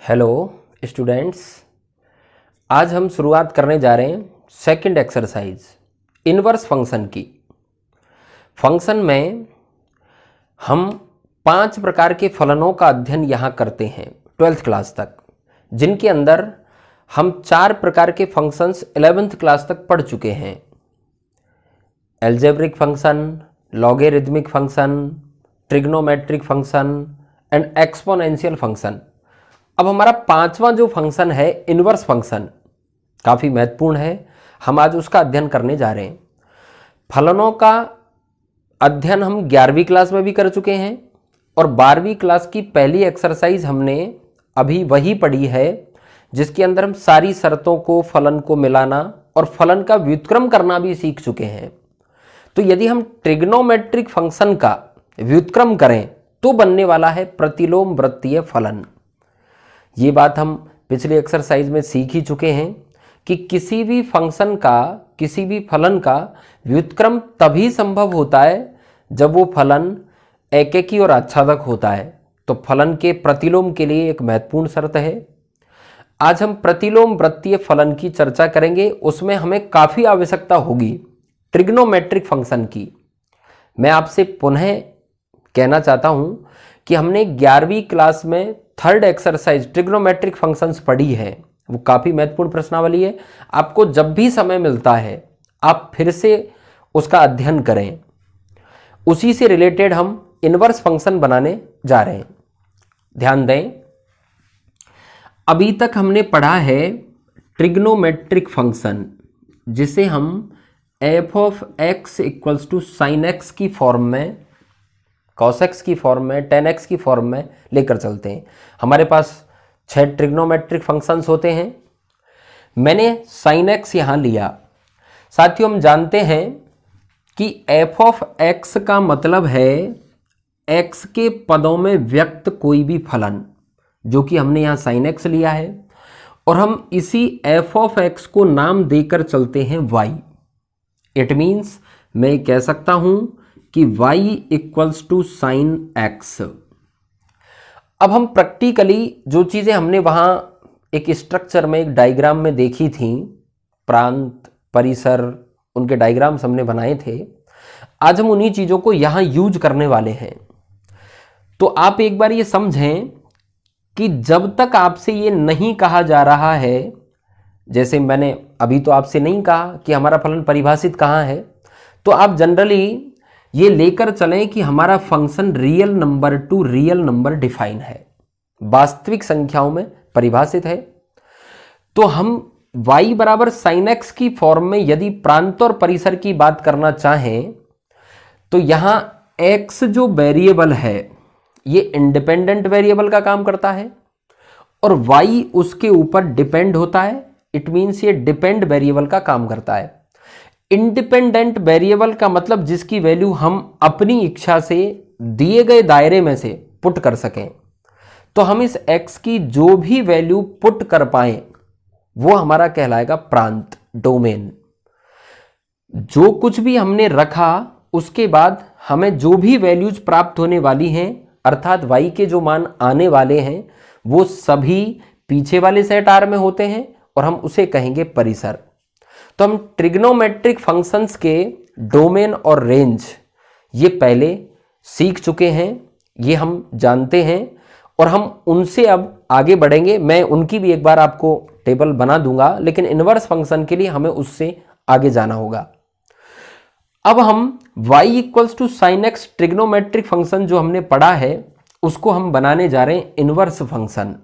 Hello students, आज हम शुरुआत करने जा रहे हैं सेकंड एक्सरसाइज इनवर्स फंक्शन की। फंक्शन में हम 5 प्रकार के फलनों का अध्ययन यहाँ करते हैं 12th क्लास तक, जिनके अंदर हम 4 प्रकार के फंक्शंस 11th क्लास तक पढ़ चुके हैं। Algebraic function, logarithmic function, trigonometric function and exponential function. अब हमारा 5वां जो फंक्शन है इनवर्स फंक्शन, काफ़ी महत्वपूर्ण है। हम आज उसका अध्ययन करने जा रहे हैं। फलनों का अध्ययन हम 11वीं क्लास में भी कर चुके हैं और 12वीं क्लास की पहली एक्सरसाइज हमने अभी वही पढ़ी है, जिसके अंदर हम सारी शर्तों को, फलन को मिलाना और फलन का व्युत्क्रम करना भी सीख चुके हैं। तो यदि हम ट्रिग्नोमेट्रिक फंक्शन का व्युत्क्रम करें तो बनने वाला है प्रतिलोम वृत्तीय फलन। ये बात हम पिछली एक्सरसाइज में सीख ही चुके हैं कि किसी भी फंक्शन का, किसी भी फलन का व्युत्क्रम तभी संभव होता है जब वो फलन एकेकी और आच्छादक होता है। तो फलन के प्रतिलोम के लिए एक महत्वपूर्ण शर्त है। आज हम प्रतिलोम वृत्तीय फलन की चर्चा करेंगे। उसमें हमें काफ़ी आवश्यकता होगी ट्रिग्नोमेट्रिक फंक्शन की। मैं आपसे पुनः कहना चाहता हूँ कि हमने 11वीं क्लास में 3rd एक्सरसाइज ट्रिग्नोमेट्रिक फंक्शंस पढ़ी है। वो काफ़ी महत्वपूर्ण प्रश्नावली है। आपको जब भी समय मिलता है आप फिर से उसका अध्ययन करें। उसी से रिलेटेड हम इनवर्स फंक्शन बनाने जा रहे हैं। ध्यान दें, अभी तक हमने पढ़ा है ट्रिग्नोमेट्रिक फंक्शन, जिसे हम F of X equals to sine X की फॉर्म में, कॉस एक्स की फॉर्म में, टेन एक्स की फॉर्म में लेकर चलते हैं। हमारे पास 6 ट्रिग्नोमेट्रिक फंक्शंस होते हैं। मैंने साइन एक्स यहाँ लिया। साथियों, हम जानते हैं कि एफ ऑफ एक्स का मतलब है एक्स के पदों में व्यक्त कोई भी फलन, जो कि हमने यहाँ साइन एक्स लिया है। और हम इसी एफ ऑफ एक्स को नाम देकर चलते हैं वाई। इट मीन्स मैं कह सकता हूं कि y equals to sine X. अब हम प्रैक्टिकली जो चीज़ें हमने वहाँ एक स्ट्रक्चर में, एक डायग्राम में देखी थी, प्रांत, परिसर, उनके डायग्राम्स हमने बनाए थे, आज हम उन्हीं चीज़ों को यहाँ यूज करने वाले हैं। तो आप एक बार ये समझें कि जब तक आपसे ये नहीं कहा जा रहा है, जैसे मैंने अभी तो आपसे नहीं कहा कि हमारा फलन परिभाषित कहाँ है, तो आप जनरली ये लेकर चलें कि हमारा function real number two real number define है, वास्तविक संख्याओं में परिभाषित है। तो हम y बराबर साइन एक्स की फॉर्म में यदि प्रांत और परिसर की बात करना चाहें तो यहाँ x जो वेरिएबल है ये इंडिपेंडेंट वेरिएबल का काम करता है और y उसके ऊपर डिपेंड होता है। इट मीन्स ये डिपेंड वेरिएबल का काम करता है। इंडिपेंडेंट वेरिएबल का मतलब जिसकी वैल्यू हम अपनी इच्छा से दिए गए दायरे में से पुट कर सकें। तो हम इस x की जो भी वैल्यू पुट कर पाए वो हमारा कहलाएगा प्रांत, डोमेन। जो कुछ भी हमने रखा उसके बाद हमें जो भी वैल्यूज प्राप्त होने वाली हैं, अर्थात y के जो मान आने वाले हैं, वो सभी पीछे वाले सेट R में होते हैं और हम उसे कहेंगे परिसर। तो हम ट्रिग्नोमेट्रिक फंक्शंस के डोमेन और रेंज ये पहले सीख चुके हैं, ये हम जानते हैं और हम उनसे अब आगे बढ़ेंगे। मैं उनकी भी एक बार आपको टेबल बना दूंगा, लेकिन इनवर्स फंक्शन के लिए हमें उससे आगे जाना होगा। अब हम y equals to sine X trigonometric function जो हमने पढ़ा है उसको हम बनाने जा रहे हैं इनवर्स फंक्शन।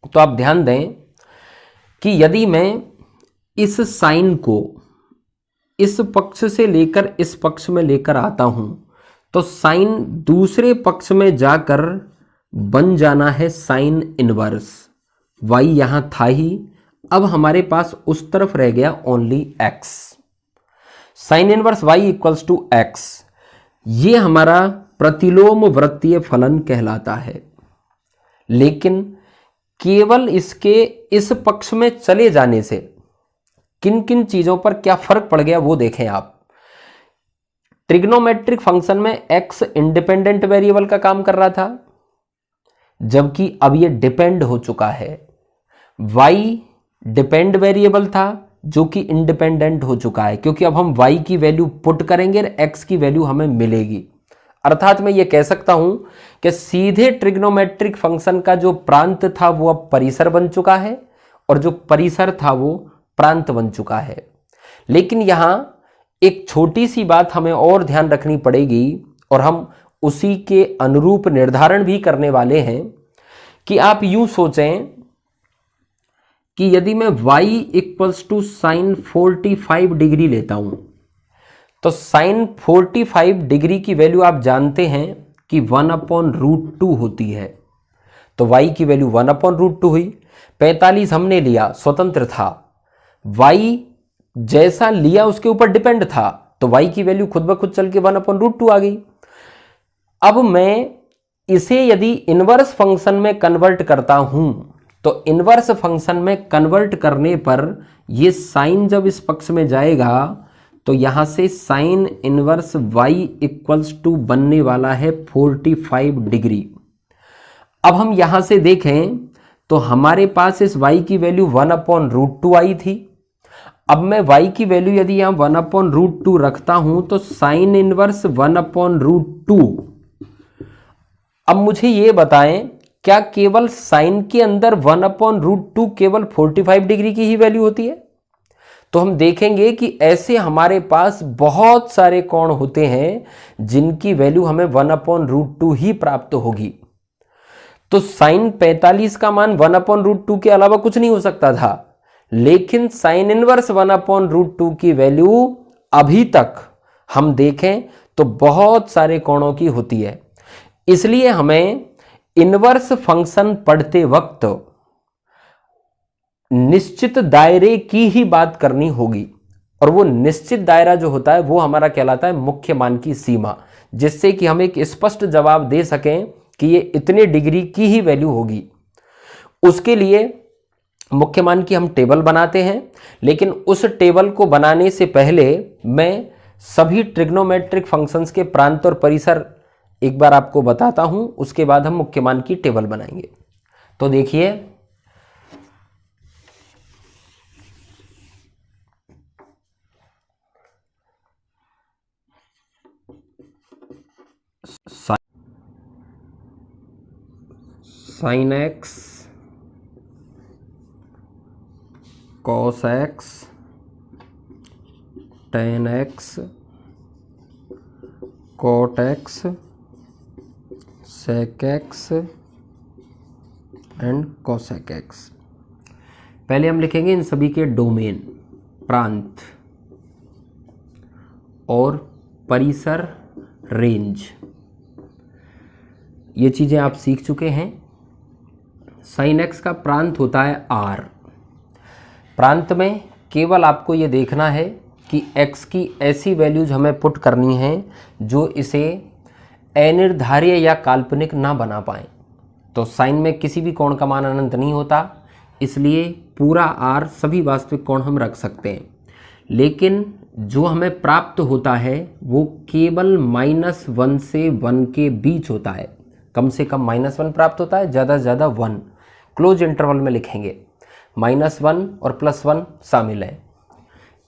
तो आप ध्यान दें कि यदि मैं इस साइन को इस पक्ष से लेकर इस पक्ष में लेकर आता हूं तो साइन दूसरे पक्ष में जाकर बन जाना है साइन इनवर्स। y यहां था ही, अब हमारे पास उस तरफ रह गया only x। Sine inverse y equals to x, ये हमारा प्रतिलोम वृत्तीय फलन कहलाता है। लेकिन केवल इसके इस पक्ष में चले जाने से किन किन चीजों पर क्या फर्क पड़ गया वो देखें आप। ट्रिग्नोमेट्रिक फंक्शन में x इंडिपेंडेंट वेरिएबल का काम कर रहा था, जबकि अब ये डिपेंड हो चुका है। y डिपेंड वेरिएबल था जो कि इंडिपेंडेंट हो चुका है, क्योंकि अब हम y की वैल्यू पुट करेंगे और x की वैल्यू हमें मिलेगी। अर्थात मैं ये कह सकता हूं कि सीधे ट्रिग्नोमेट्रिक फंक्शन का जो प्रांत था वो अब परिसर बन चुका है और जो परिसर था वो प्रांत बन चुका है। लेकिन यहां एक छोटी सी बात हमें और ध्यान रखनी पड़ेगी और हम उसी के अनुरूप निर्धारण भी करने वाले हैं कि आप यूं सोचें कि यदि मैं y equals to sine 45 degree लेता हूं तो साइन 45 डिग्री की वैल्यू आप जानते हैं कि 1/√2 होती है। तो y की वैल्यू 1/√2 हुई। 45 हमने लिया, स्वतंत्र था। y जैसा लिया उसके ऊपर डिपेंड था, तो y की वैल्यू खुद ब खुद चल के 1/√2 आ गई। अब मैं इसे यदि इनवर्स फंक्शन में कन्वर्ट करता हूं तो इनवर्स फंक्शन में कन्वर्ट करने पर ये साइन जब इस पक्ष में जाएगा तो यहां से sine inverse y equals to बनने वाला है 45 डिग्री। अब हम यहां से देखें तो हमारे पास इस y की वैल्यू 1/√2 आई थी। अब मैं y की वैल्यू यदि यहां 1/√2 रखता हूं तो साइन इनवर्स 1/√2। अब मुझे ये बताएं, क्या केवल साइन के अंदर 1/√2 केवल 45 डिग्री की ही वैल्यू होती है? तो हम देखेंगे कि ऐसे हमारे पास बहुत सारे कोण होते हैं जिनकी वैल्यू हमें 1/√2 ही प्राप्त होगी। तो साइन 45 का मान 1/√2 के अलावा कुछ नहीं हो सकता था, लेकिन साइन इनवर्स 1/√2 की वैल्यू अभी तक हम देखें तो बहुत सारे कोणों की होती है। इसलिए हमें इनवर्स फंक्शन पढ़ते वक्त निश्चित दायरे की ही बात करनी होगी, और वो निश्चित दायरा जो होता है वो हमारा कहलाता है मुख्य मान की सीमा, जिससे कि हम एक स्पष्ट जवाब दे सकें कि ये इतने डिग्री की ही वैल्यू होगी। उसके लिए मुख्य मान की हम टेबल बनाते हैं, लेकिन उस टेबल को बनाने से पहले मैं सभी ट्रिग्नोमेट्रिक फंक्शंस के प्रांत और परिसर एक बार आपको बताता हूं, उसके बाद हम मुख्य मान की टेबल बनाएंगे। तो देखिए, sine X, cos X, tan X, cot X, sec X and cosec X. पहले हम लिखेंगे इन सभी के डोमेन, प्रांत और परिसर, रेंज। ये चीज़ें आप सीख चुके हैं। साइन एक्स का प्रांत होता है r। प्रांत में केवल आपको ये देखना है कि x की ऐसी वैल्यूज हमें पुट करनी है जो इसे अनिर्धार्य या काल्पनिक ना बना पाए। तो साइन में किसी भी कोण का मान अनंत नहीं होता, इसलिए पूरा r सभी वास्तविक कोण हम रख सकते हैं, लेकिन जो हमें प्राप्त होता है वो केवल -1 से 1 के बीच होता है। कम से कम -1 प्राप्त होता है, ज़्यादा से ज़्यादा 1। क्लोज इंटरवल में लिखेंगे, -1 और +1 शामिल है।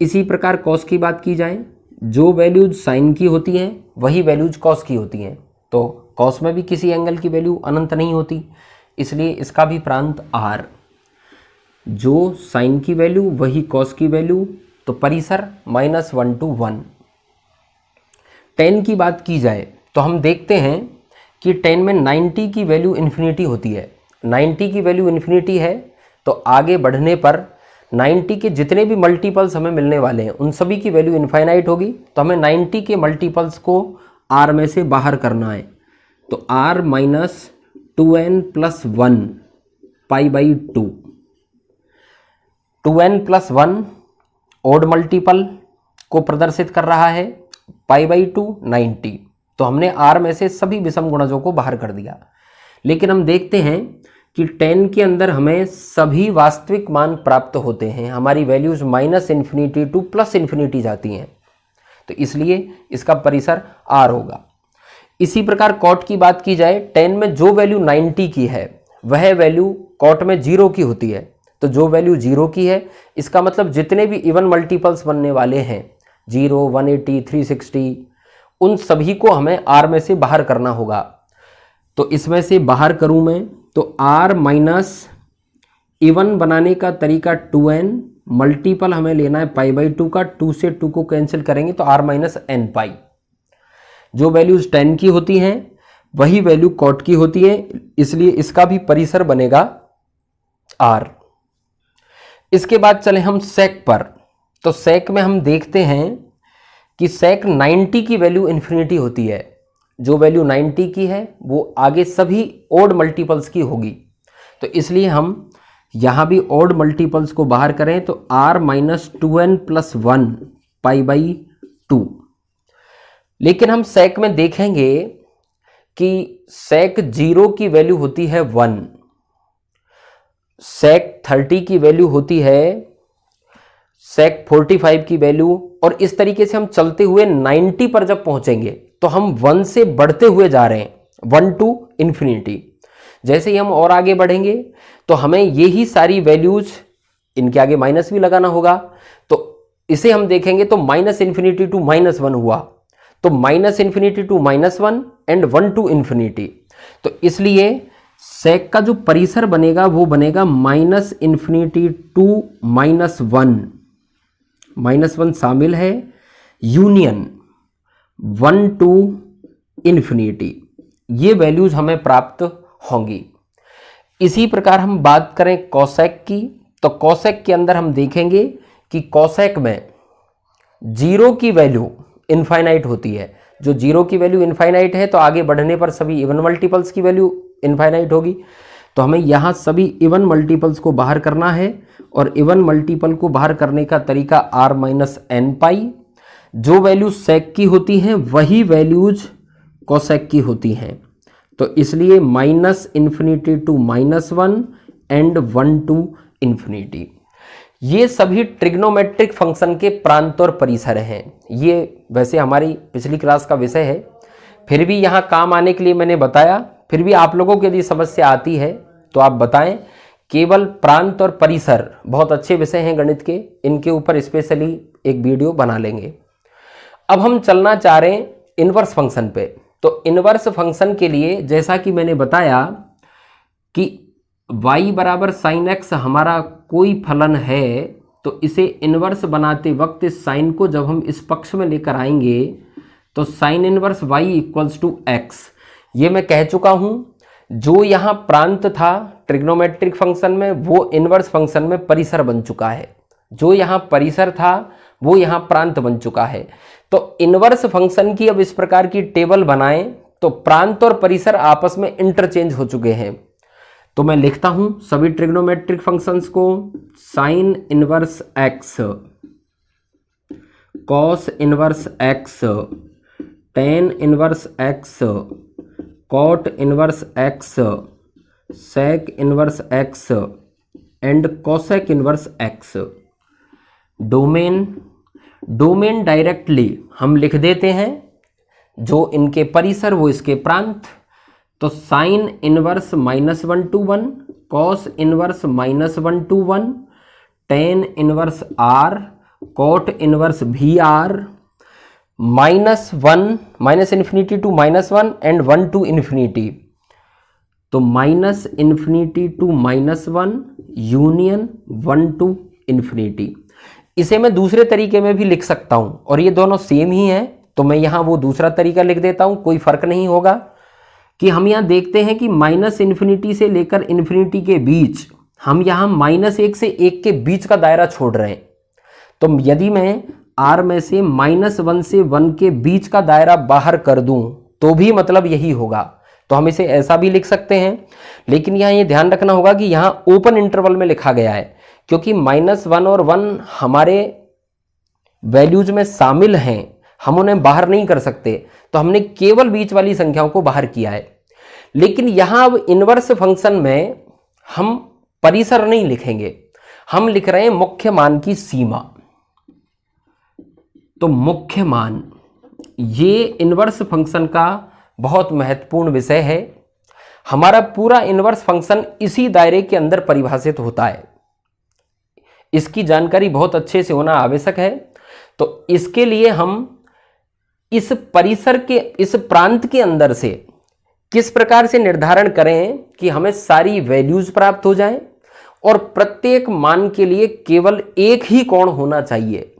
इसी प्रकार कॉस की बात की जाए, जो वैल्यूज साइन की होती हैं वही वैल्यूज कॉस की होती हैं। तो कॉस में भी किसी एंगल की वैल्यू अनंत नहीं होती, इसलिए इसका भी प्रांत r। जो साइन की वैल्यू वही कॉस की वैल्यू, तो परिसर -1 to 1। टेन की बात की जाए तो हम देखते हैं कि टेन में 90 की वैल्यू इन्फिनिटी होती है। 90 की वैल्यू इन्फिनिटी है तो आगे बढ़ने पर 90 के जितने भी मल्टीपल्स हमें मिलने वाले हैं उन सभी की वैल्यू इनफाइनाइट होगी। तो हमें 90 के मल्टीपल्स को r में से बाहर करना है। तो r - 2n + 1 π/2। 2n + 1 odd multiple को प्रदर्शित कर रहा है, π/2 90। तो हमने r में से सभी विषम गुणजों को बाहर कर दिया। लेकिन हम देखते हैं कि 10 के अंदर हमें सभी वास्तविक मान प्राप्त होते हैं। हमारी वैल्यूज -∞ to +∞ जाती हैं, तो इसलिए इसका परिसर r होगा। इसी प्रकार कॉट की बात की जाए, tan में जो वैल्यू 90 की है वह वैल्यू कॉट में 0 की होती है। तो जो वैल्यू 0 की है, इसका मतलब जितने भी इवन मल्टीपल्स बनने वाले हैं 0, 180, 360, उन सभी को हमें r में से बाहर करना होगा। तो इसमें से बाहर करूं मैं तो r माइनस इवन बनाने का तरीका 2n, मल्टीपल हमें लेना है π/2 का, 2 से 2 को कैंसिल करेंगे तो r माइनस n पाई। जो वैल्यूज 10 की होती हैं वही वैल्यू कॉट की होती है, इसलिए इसका भी परिसर बनेगा r। इसके बाद चले हम सेक पर। तो सेक में हम देखते हैं कि सेक 90 की वैल्यू इन्फिनिटी होती है। जो वैल्यू 90 की है वो आगे सभी ओड मल्टीपल्स की होगी। तो इसलिए हम यहां भी ओड मल्टीपल्स को बाहर करें तो r माइनस 2n प्लस 1 π/2। लेकिन हम सेक में देखेंगे कि सेक 0 की वैल्यू होती है 1, सेक 30 की वैल्यू होती है, सेक 45 की वैल्यू, और इस तरीके से हम चलते हुए 90 पर जब पहुंचेंगे तो हम 1 से बढ़ते हुए जा रहे हैं, 1 टू इन्फिनिटी। जैसे ही हम और आगे बढ़ेंगे तो हमें यही सारी वैल्यूज, इनके आगे माइनस भी लगाना होगा, तो इसे हम देखेंगे तो माइनस इन्फिनिटी टू माइनस 1 हुआ, तो minus infinity to minus 1 and 1 to infinity. तो इसलिए सेक का जो परिसर बनेगा वो बनेगा माइनस इन्फिनिटी टू -1, -1 शामिल है, यूनियन 1 टू इन्फिनिटी। ये वैल्यूज हमें प्राप्त होंगी। इसी प्रकार हम बात करें कोसेक की, तो कोसेक के अंदर हम देखेंगे कि कोसेक में 0 की वैल्यू इनफाइनाइट होती है। जो 0 की वैल्यू इनफाइनाइट है तो आगे बढ़ने पर सभी इवन मल्टीपल्स की वैल्यू इनफाइनाइट होगी। तो हमें यहाँ सभी इवन मल्टीपल्स को बाहर करना है, और इवन मल्टीपल को बाहर करने का तरीका r माइनस n पाई। जो वैल्यू सेक की होती हैं वही वैल्यूज कोसेक की होती हैं। तो इसलिए minus infinity to -1 and 1 to infinity. ये सभी ट्रिग्नोमेट्रिक फंक्शन के प्रांत और परिसर हैं। ये वैसे हमारी पिछली क्लास का विषय है, फिर भी यहाँ काम आने के लिए मैंने बताया। फिर भी आप लोगों को यदि समस्या आती है तो आप बताएं। केवल प्रांत और परिसर बहुत अच्छे विषय हैं गणित के, इनके ऊपर स्पेशली एक वीडियो बना लेंगे। अब हम चलना चाह रहे हैं इनवर्स फंक्शन पे। तो इनवर्स फंक्शन के लिए जैसा कि मैंने बताया कि y बराबर साइन x हमारा कोई फलन है, तो इसे इनवर्स बनाते वक्त इस साइन को जब हम इस पक्ष में लेकर आएंगे तो sine inverse y equals to x। ये मैं कह चुका हूं, जो यहाँ प्रांत था ट्रिग्नोमेट्रिक फंक्शन में वो इनवर्स फंक्शन में परिसर बन चुका है, जो यहाँ परिसर था वो यहाँ प्रांत बन चुका है। तो इनवर्स फंक्शन की अब इस प्रकार की टेबल बनाएं तो प्रांत और परिसर आपस में इंटरचेंज हो चुके हैं। तो मैं लिखता हूं सभी ट्रिग्नोमेट्रिक फंक्शंस को, sine inverse x, cos inverse x, tan inverse x, cot inverse x, sec inverse x and cosec inverse x। Domain directly हम लिख देते हैं, जो इनके परिसर वो इसके प्रांत। तो sine inverse -1 to 1, cos inverse -1 to 1, tan inverse r, cot inverse VR, -1 minus infinity to -1 and 1 to infinity. तो minus infinity to -1 union 1 to infinity. इसे मैं दूसरे तरीके में भी लिख सकता हूं, और ये दोनों सेम ही हैं, तो मैं यहां वो दूसरा तरीका लिख देता हूं, कोई फर्क नहीं होगा। कि हम यहां देखते हैं कि माइनस इन्फिनिटी से लेकर इन्फिनिटी के बीच हम यहां -1 से 1 के बीच का दायरा छोड़ रहे हैं। तो यदि मैं r में से -1 से 1 के बीच का दायरा बाहर कर दूं तो भी मतलब यही होगा। तो हम इसे ऐसा भी लिख सकते हैं, लेकिन यहां ये ध्यान रखना होगा कि यहां ओपन इंटरवल में लिखा गया है, क्योंकि -1 और 1 हमारे वैल्यूज में शामिल हैं, हम उन्हें बाहर नहीं कर सकते, तो हमने केवल बीच वाली संख्याओं को बाहर किया है। लेकिन यहां अब इनवर्स फंक्शन में हम परिसर नहीं लिखेंगे, हम लिख रहे हैं मुख्य मान की सीमा। तो मुख्य मान, ये इनवर्स फंक्शन का बहुत महत्वपूर्ण विषय है। हमारा पूरा इनवर्स फंक्शन इसी दायरे के अंदर परिभाषित होता है। इसकी जानकारी बहुत अच्छे से होना आवश्यक है। तो इसके लिए हम इस परिसर के, इस प्रांत के अंदर से किस प्रकार से निर्धारण करें कि हमें सारी वैल्यूज प्राप्त हो जाएं और प्रत्येक मान के लिए केवल एक ही कोण होना चाहिए।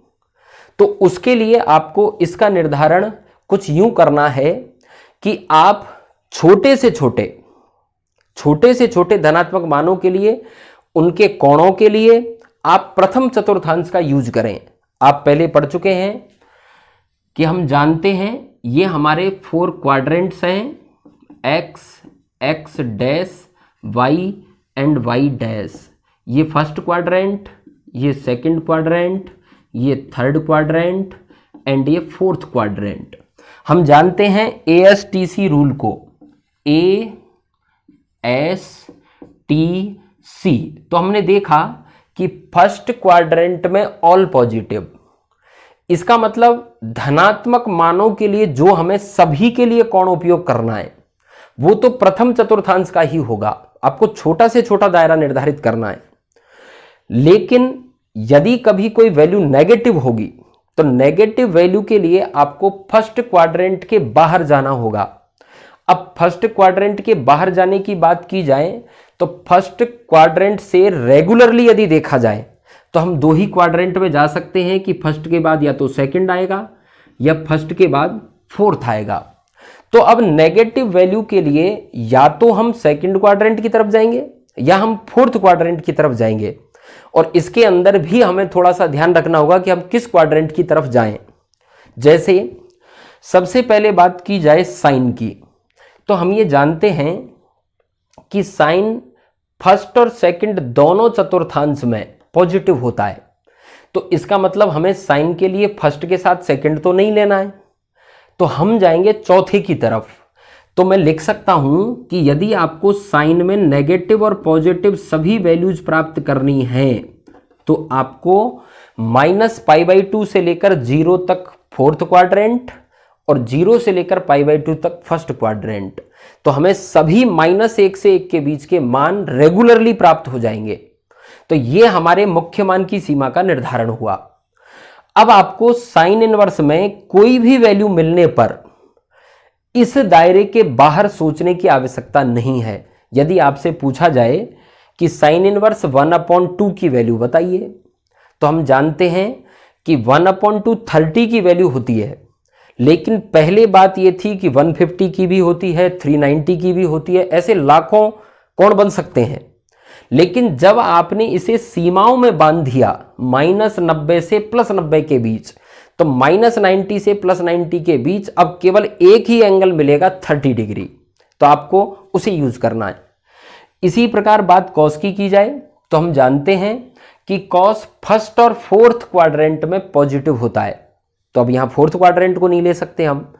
तो उसके लिए आपको इसका निर्धारण कुछ यूं करना है कि आप छोटे से छोटे धनात्मक मानों के लिए, उनके कोणों के लिए आप प्रथम चतुर्थांश का यूज करें। आप पहले पढ़ चुके हैं कि हम जानते हैं ये हमारे 4 क्वाड्रेंट्स हैं, x, x dash, y and y dash. ये फर्स्ट क्वाड्रेंट, ये सेकंड क्वाड्रेंट, ये थर्ड क्वाड्रेंट एंड ये फोर्थ क्वाड्रेंट। हम जानते हैं ASTC रूल को, ASTC। तो हमने देखा कि फर्स्ट क्वाड्रेंट में ऑल पॉजिटिव, इसका मतलब धनात्मक मानों के लिए जो हमें सभी के लिए कोण उपयोग करना है वो तो प्रथम चतुर्थांश का ही होगा। आपको छोटा से छोटा दायरा निर्धारित करना है। लेकिन यदि कभी कोई वैल्यू नेगेटिव होगी तो नेगेटिव वैल्यू के लिए आपको फर्स्ट क्वाड्रेंट के बाहर जाना होगा। अब फर्स्ट क्वाड्रेंट के बाहर जाने की बात की जाए तो फर्स्ट क्वाड्रेंट से रेगुलरली यदि देखा जाए तो हम 2 ही क्वाड्रेंट में जा सकते हैं कि फर्स्ट के बाद या तो सेकंड आएगा या फर्स्ट के बाद फोर्थ आएगा। तो अब नेगेटिव वैल्यू के लिए या तो हम सेकंड क्वाड्रेंट की तरफ जाएंगे या हम फोर्थ क्वाड्रेंट की तरफ जाएंगे। और इसके अंदर भी हमें थोड़ा सा ध्यान रखना होगा कि हम किस क्वाड्रेंट की तरफ जाएं। जैसे सबसे पहले बात की जाए साइन की, तो हम ये जानते हैं कि साइन फर्स्ट और सेकंड दोनों चतुर्थांश में पॉजिटिव होता है। तो इसका मतलब हमें साइन के लिए फर्स्ट के साथ सेकंड तो नहीं लेना है, तो हम जाएंगे चौथे की तरफ। तो मैं लिख सकता हूं कि यदि आपको साइन में नेगेटिव और पॉजिटिव सभी वैल्यूज प्राप्त करनी है तो आपको -π/2 से लेकर 0 तक फोर्थ क्वाड्रेंट और 0 से लेकर π/2 तक फर्स्ट क्वाड्रेंट। तो हमें सभी -1 से 1 के बीच के मान रेगुलरली प्राप्त हो जाएंगे। तो ये हमारे मुख्य मान की सीमा का निर्धारण हुआ। अब आपको साइन इनवर्स में कोई भी वैल्यू मिलने पर इस दायरे के बाहर सोचने की आवश्यकता नहीं है। यदि आपसे पूछा जाए कि साइन इनवर्स 1/2 की वैल्यू बताइए, तो हम जानते हैं कि 1/2 30 की वैल्यू होती है। लेकिन पहले बात यह थी कि 150 की भी होती है, 390 की भी होती है, ऐसे लाखों कोण बन सकते हैं। लेकिन जब आपने इसे सीमाओं में बांध दिया -90 से +90 के बीच, तो -90 से +90 के बीच अब केवल एक ही एंगल मिलेगा 30 डिग्री। तो आपको उसे यूज करना है। इसी प्रकार बात कॉस की जाए तो हम जानते हैं कि कॉस फर्स्ट और फोर्थ क्वाड्रेंट में पॉजिटिव होता है। तो अब यहां फोर्थ क्वाड्रेंट को नहीं ले सकते हम,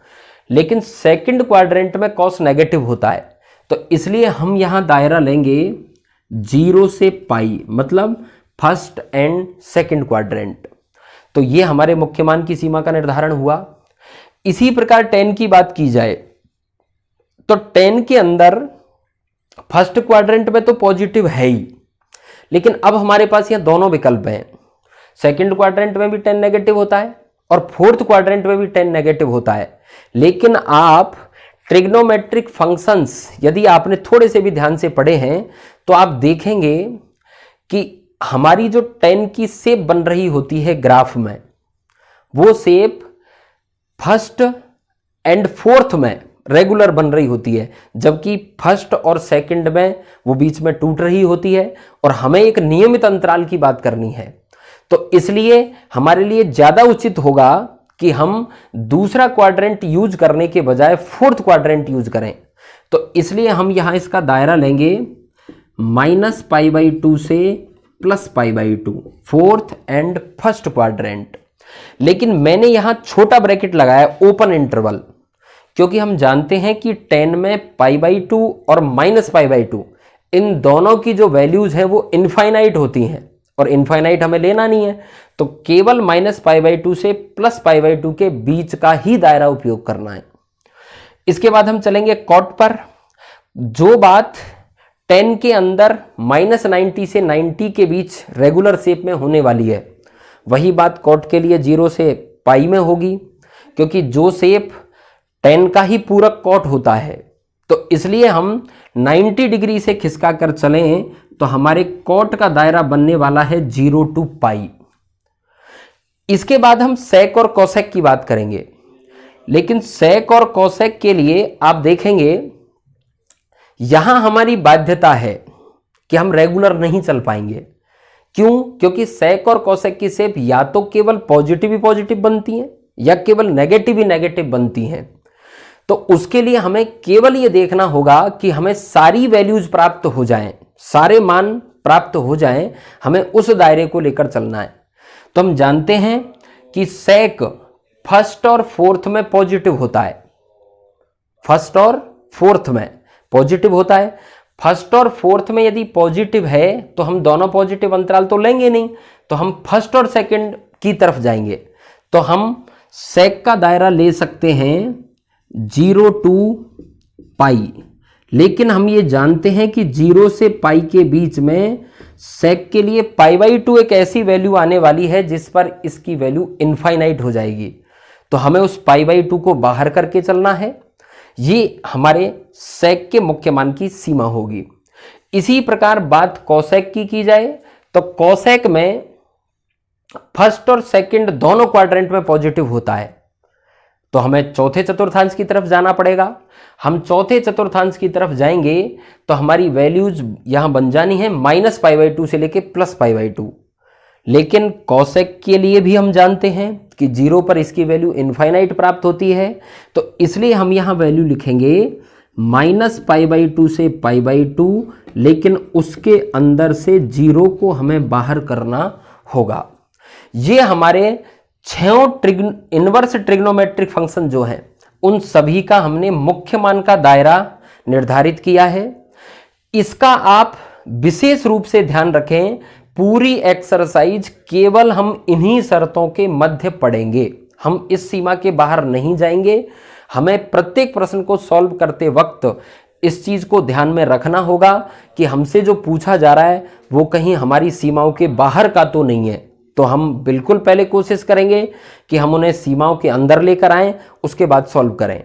लेकिन सेकंड क्वाड्रेंट में कॉस नेगेटिव होता है। तो इसलिए हम यहां दायरा लेंगे 0 से पाई, मतलब फर्स्ट एंड सेकंड क्वाड्रेंट। तो ये हमारे मुख्य मान की सीमा का निर्धारण हुआ। इसी प्रकार tan की बात की जाए तो tan के अंदर फर्स्ट क्वाड्रेंट में तो पॉजिटिव है ही, लेकिन अब हमारे पास यह दोनों विकल्प हैं। सेकंड क्वाड्रेंट में भी tan नेगेटिव होता है और फोर्थ क्वाड्रेंट में भी tan नेगेटिव होता है। लेकिन आप ट्रिग्नोमेट्रिक फंक्शंस यदि आपने थोड़े से भी ध्यान से पढ़े हैं तो आप देखेंगे कि हमारी जो tan की शेप बन रही होती है ग्राफ में, वो शेप फर्स्ट एंड फोर्थ में रेगुलर बन रही होती है, जबकि फर्स्ट और सेकंड में वो बीच में टूट रही होती है और हमें एक नियमित अंतराल की बात करनी है। तो इसलिए हमारे लिए ज्यादा उचित होगा कि हम दूसरा क्वाड्रेंट यूज करने के बजाय फोर्थ क्वाड्रेंट यूज करें। तो इसलिए हम यहां इसका दायरा लेंगे -π/2 से +π/2, फोर्थ एंड फर्स्ट क्वाड्रेंट। लेकिन मैंने यहां छोटा ब्रैकेट लगाया, ओपन इंटरवल, क्योंकि हम जानते हैं कि tan में π/2 और -π/2 इन दोनों की जो वैल्यूज हैं वो इनफाइनाइट होती हैं और इनफाइनाइट हमें लेना नहीं है। तो केवल -π/2 से +π/2 के बीच का ही दायरा उपयोग करना है। इसके बाद हम चलेंगे कॉट पर। जो बात 10 के अंदर -90 से 90 के बीच रेगुलर शेप में होने वाली है, वही बात कॉट के लिए 0 से पाई में होगी, क्योंकि जो शेप 10 का ही पूरक कॉट होता है। तो इसलिए हम 90 डिग्री से खिसका कर चलें तो हमारे कॉट का दायरा बनने वाला है 0 to पाई। इसके बाद हम सेक और कोसेक की बात करेंगे, लेकिन सेक और कोसेक के लिए आप देखेंगे यहां हमारी बाध्यता है कि हम रेगुलर नहीं चल पाएंगे। क्यों? क्योंकि सेक और कोसेक की शेप या तो केवल पॉजिटिव ही पॉजिटिव बनती हैं या केवल नेगेटिव ही नेगेटिव बनती हैं। तो उसके लिए हमें केवल ये देखना होगा कि हमें सारी वैल्यूज प्राप्त हो जाएं, सारे मान प्राप्त हो जाएं, हमें उस दायरे को लेकर चलना है। तो हम जानते हैं कि सेक फर्स्ट और फोर्थ में पॉजिटिव होता है, फर्स्ट और फोर्थ में पॉजिटिव होता है। फर्स्ट और फोर्थ में यदि पॉजिटिव है तो हम दोनों पॉजिटिव अंतराल तो लेंगे नहीं, तो हम फर्स्ट और सेकंड की तरफ जाएंगे। तो हम सेक का दायरा ले सकते हैं 0 to पाई, लेकिन हम ये जानते हैं कि 0 से पाई के बीच में सेक के लिए π/2 एक ऐसी वैल्यू आने वाली है जिस पर इसकी वैल्यू इनफाइनाइट हो जाएगी। तो हमें उस π/2 को बाहर करके चलना है। ये हमारे सेक के मुख्य मान की सीमा होगी। इसी प्रकार बात कोसेक की जाए तो कोसेक में फर्स्ट और सेकंड दोनों क्वाड्रेंट में पॉजिटिव होता है, तो हमें चौथे चतुर्थांश की तरफ जाना पड़ेगा। हम चौथे चतुर्थांश की तरफ जाएंगे तो हमारी वैल्यूज यहां बन जानी है -π/2 से लेके +π/2। लेकिन कोसेक के लिए भी हम जानते हैं कि 0 पर इसकी वैल्यू इनफाइनाइट प्राप्त होती है, तो इसलिए हम यहां वैल्यू लिखेंगे -π/2 से π/2, लेकिन उसके अंदर से 0 को हमें बाहर करना होगा। ये हमारे 6 इनवर्स ट्रिग्नोमेट्रिक फंक्शन जो हैं उन सभी का हमने मुख्य मान का दायरा निर्धारित किया है। इसका आप विशेष रूप से ध्यान रखें, पूरी एक्सरसाइज केवल हम इन्हीं शर्तों के मध्य पढ़ेंगे, हम इस सीमा के बाहर नहीं जाएंगे। हमें प्रत्येक प्रश्न को सॉल्व करते वक्त इस चीज को ध्यान में रखना होगा कि हमसे जो पूछा जा रहा है वो कहीं हमारी सीमाओं के बाहर का तो नहीं है। तो हम बिल्कुल पहले कोशिश करेंगे कि हम उन्हें सीमाओं के अंदर लेकर आएं, उसके बाद सॉल्व करें।